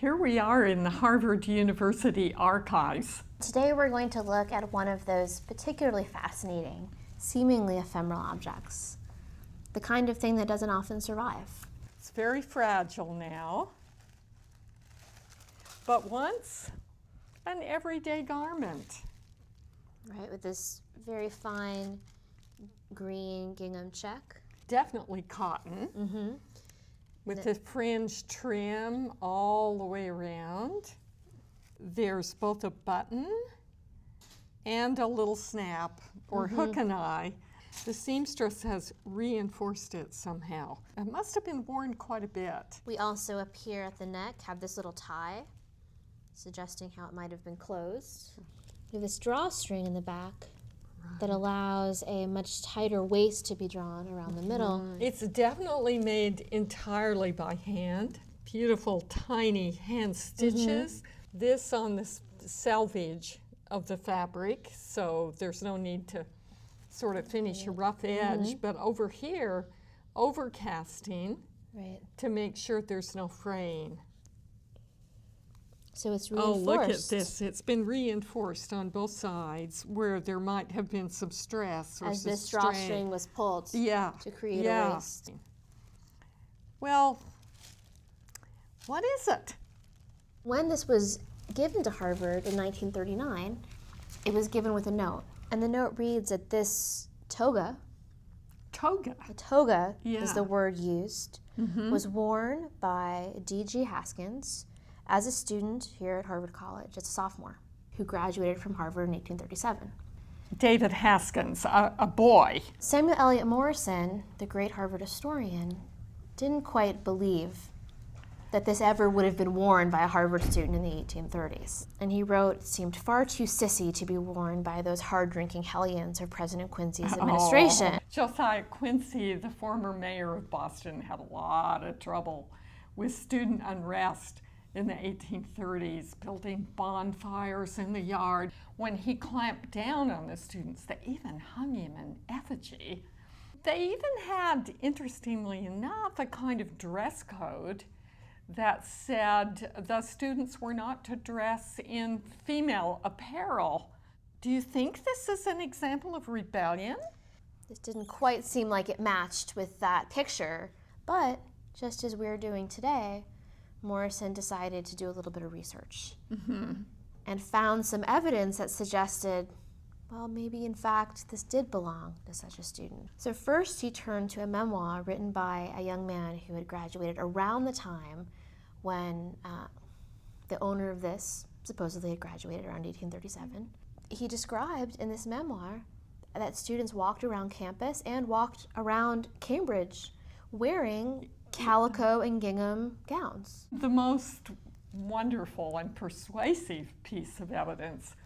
Here we are in the Harvard University archives. Today we're going to look at one of those particularly fascinating, seemingly ephemeral objects. The kind of thing that doesn't often survive. It's very fragile now, but once an everyday garment. Right, with this very fine green gingham check. Definitely cotton, with the fringe trim all the way around. There's both a button and a little snap or hook and eye. The seamstress has reinforced it somehow. It must have been worn quite a bit. We also up here at the neck have this little tie, suggesting how it might have been closed. We have this drawstring in the back that allows a much tighter waist to be drawn around the middle. It's definitely made entirely by hand. Beautiful tiny hand stitches. This on the selvage of the fabric, so there's no need to sort of finish a rough edge, but over here, overcasting to make sure there's no fraying. So it's reinforced. Oh, look at this. It's been reinforced on both sides where there might have been some stress or as some this strain. drawstring was pulled to create a waist. Well, what is it? When this was given to Harvard in 1939, it was given with a note. And the note reads that this toga, a toga is the word used, was worn by D.G. Haskins as a student here at Harvard College as a sophomore who graduated from Harvard in 1837. David Haskins, a boy. Samuel Eliot Morison, the great Harvard historian, didn't quite believe that this ever would have been worn by a Harvard student in the 1830s. And he wrote, it seemed far too sissy to be worn by those hard-drinking hellions of President Quincy's administration. Josiah Quincy, the former mayor of Boston, had a lot of trouble with student unrest in the 1830s, building bonfires in the yard. When he clamped down on the students, they even hung him in effigy. They even had, interestingly enough, a kind of dress code that said the students were not to dress in female apparel. Do you think this is an example of rebellion? This didn't quite seem like it matched with that picture, but just as we're doing today, Morison decided to do a little bit of research and found some evidence that suggested, well, maybe in fact this did belong to such a student. So first he turned to a memoir written by a young man who had graduated around the time when the owner of this supposedly had graduated around 1837. He described in this memoir that students walked around campus and walked around Cambridge wearing calico and gingham gowns. The most wonderful and persuasive piece of evidence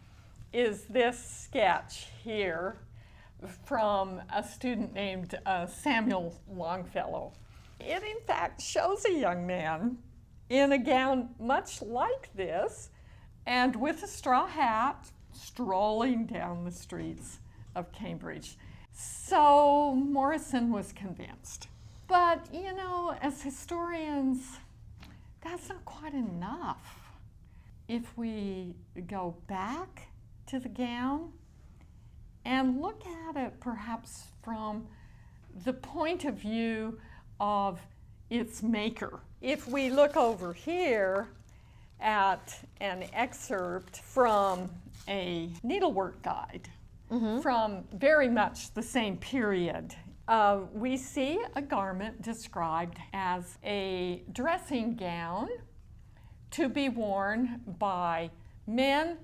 is this sketch here from a student named Samuel Longfellow. It in fact shows a young man in a gown much like this and with a straw hat strolling down the streets of Cambridge. So Morison was convinced. But, you know, as historians, that's not quite enough. If we go back to the gown and look at it perhaps from the point of view of its maker. If we look over here at an excerpt from a needlework guide from very much the same period, we see a garment described as a dressing gown to be worn by men,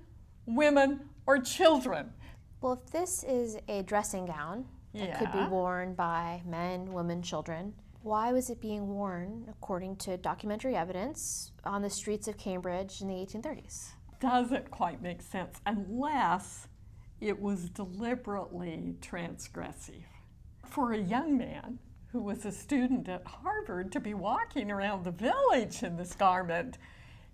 women, or children. Well, if this is a dressing gown that could be worn by men, women, children, why was it being worn, according to documentary evidence, on the streets of Cambridge in the 1830s? Doesn't quite make sense unless it was deliberately transgressive. For a young man who was a student at Harvard to be walking around the village in this garment,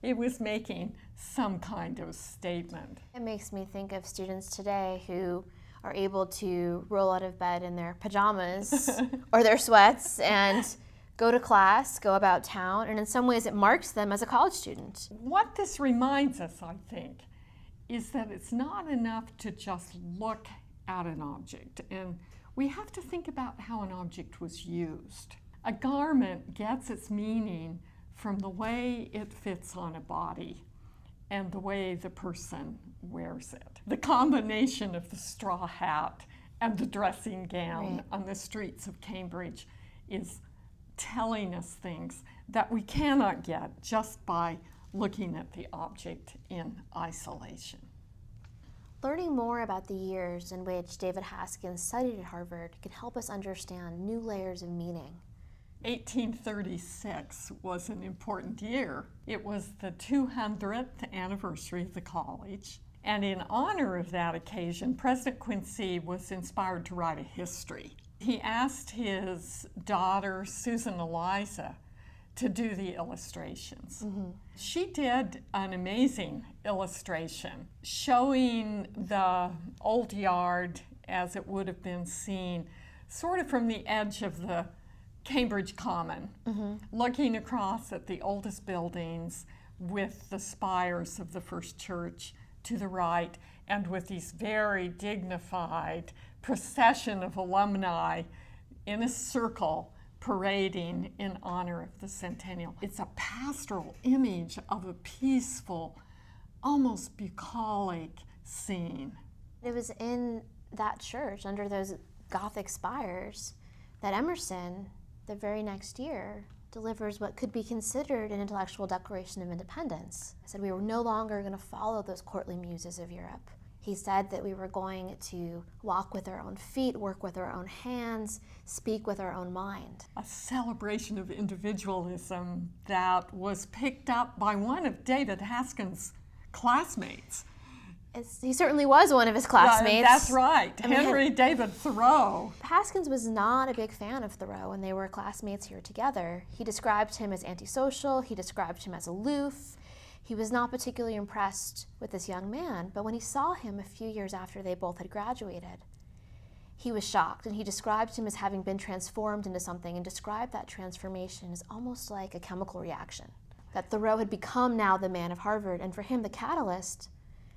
it was making some kind of statement. It makes me think of students today who are able to roll out of bed in their pajamas or their sweats and go to class, go about town, and in some ways it marks them as a college student. What this reminds us, I think, is that it's not enough to just look at an object, and we have to think about how an object was used. A garment gets its meaning from the way it fits on a body and the way the person wears it. The combination of the straw hat and the dressing gown on the streets of Cambridge is telling us things that we cannot get just by looking at the object in isolation. Learning more about the years in which David Haskins studied at Harvard can help us understand new layers of meaning. 1836 was an important year. It was the 200th anniversary of the college, and in honor of that occasion, President Quincy was inspired to write a history. He asked his daughter, Susan Eliza, to do the illustrations. She did an amazing illustration showing the old yard as it would have been seen sort of from the edge of the Cambridge Common, looking across at the oldest buildings with the spires of the first church to the right, and with these very dignified procession of alumni in a circle parading in honor of the centennial. It's a pastoral image of a peaceful, almost bucolic scene. It was in that church, under those Gothic spires, that Emerson, the very next year, delivers what could be considered an intellectual declaration of independence. He said we were no longer going to follow those courtly muses of Europe. He said that we were going to walk with our own feet, work with our own hands, speak with our own mind. A celebration of individualism that was picked up by one of David Haskins' classmates. He certainly was one of his classmates. That's right, Henry David Thoreau. Haskins was not a big fan of Thoreau, and they were classmates here together. He described him as antisocial, he described him as aloof. He was not particularly impressed with this young man, but when he saw him a few years after they both had graduated, he was shocked, and he described him as having been transformed into something, and described that transformation as almost like a chemical reaction. That Thoreau had become now the man of Harvard, and for him the catalyst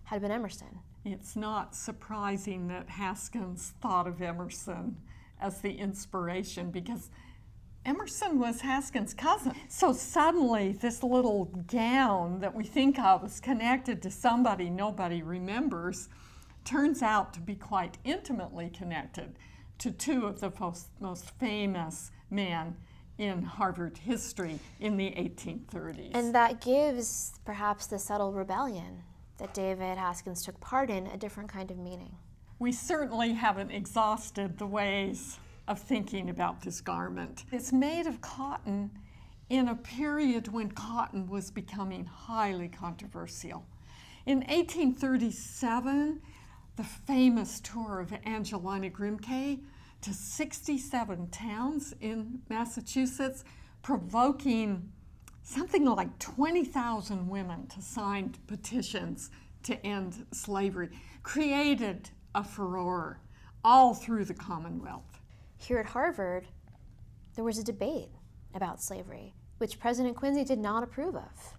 had been Emerson. It's not surprising that Haskins thought of Emerson as the inspiration, because Emerson was Haskins' cousin. So suddenly this little gown that we think of as connected to somebody nobody remembers turns out to be quite intimately connected to two of the most famous men in Harvard history in the 1830s. And that gives perhaps the subtle rebellion that David Haskins took part in a different kind of meaning. We certainly haven't exhausted the ways of thinking about this garment. It's made of cotton in a period when cotton was becoming highly controversial. In 1837, the famous tour of Angelina Grimke to 67 towns in Massachusetts, provoking something like 20,000 women to sign petitions to end slavery, created a furor all through the Commonwealth. Here at Harvard, there was a debate about slavery, which President Quincy did not approve of.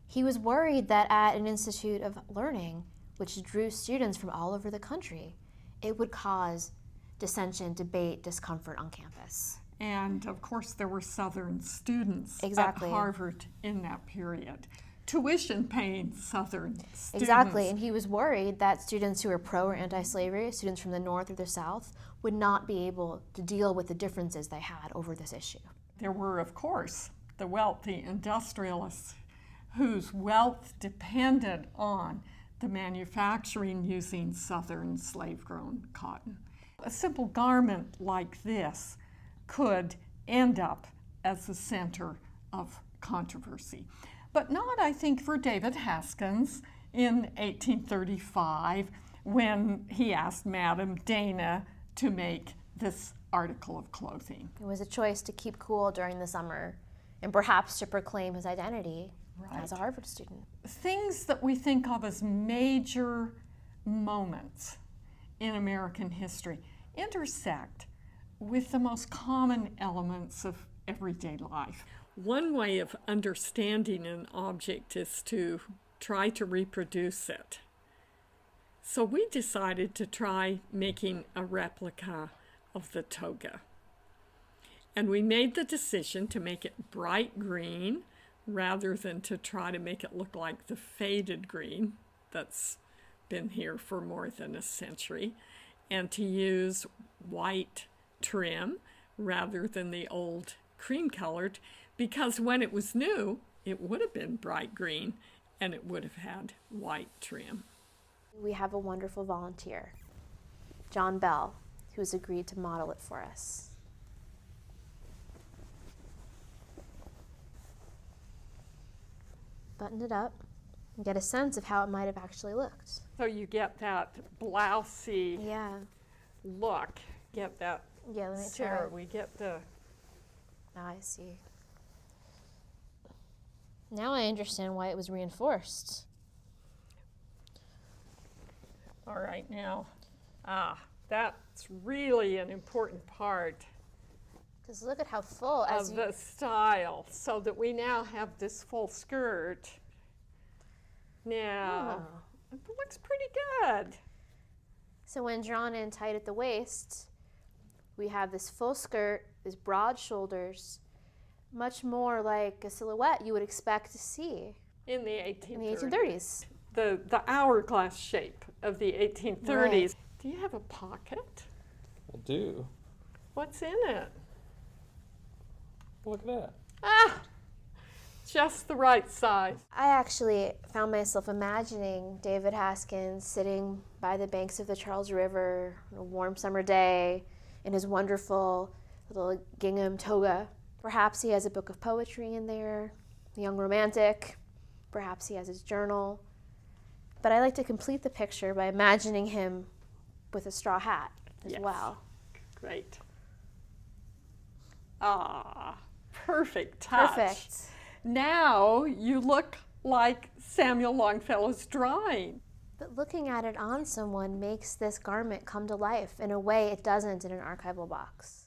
He was worried that at an institute of learning, which drew students from all over the country, it would cause dissension, debate, discomfort on campus. And of course, there were Southern students Exactly. at Harvard in that period. Tuition-paying Southern students. Exactly, and he was worried that students who were pro or anti-slavery, students from the North or the South, would not be able to deal with the differences they had over this issue. There were, of course, the wealthy industrialists whose wealth depended on the manufacturing using Southern slave-grown cotton. A simple garment like this could end up as the center of controversy. But not, I think, for David Haskins in 1835 when he asked Madame Dana to make this article of clothing. It was a choice to keep cool during the summer and perhaps to proclaim his identity as a Harvard student. Things that we think of as major moments in American history intersect with the most common elements of everyday life. One way of understanding an object is to try to reproduce it. So we decided to try making a replica of the toga. And we made the decision to make it bright green rather than to try to make it look like the faded green that's been here for more than a century, and to use white trim rather than the old cream colored, because when it was new, it would have been bright green and it would have had white trim. We have a wonderful volunteer, John Bell, who has agreed to model it for us. Button it up and get a sense of how it might have actually looked. So you get that blousy Yeah. look, get that. Yeah, let me Sarah, try. we get the. Now I see. Now I understand why it was reinforced. All right, now, that's really an important part Because look at how full as of you, the style, so that we now have this full skirt. Now, Oh. it looks pretty good. So when drawn in tight at the waist, we have this full skirt, these broad shoulders, much more like a silhouette you would expect to see In the 1830s. in the 1830s. The hourglass shape of the 1830s. Do you have a pocket? I do. What's in it? Look at that. Ah, just the right size. I actually found myself imagining David Haskins sitting by the banks of the Charles River on a warm summer day in his wonderful little gingham toga. Perhaps he has a book of poetry in there, a young romantic. Perhaps he has his journal. But I like to complete the picture by imagining him with a straw hat as Yes. well. Great. Ah, perfect touch. Perfect. Now you look like Samuel Longfellow's drawing. But looking at it on someone makes this garment come to life in a way it doesn't in an archival box.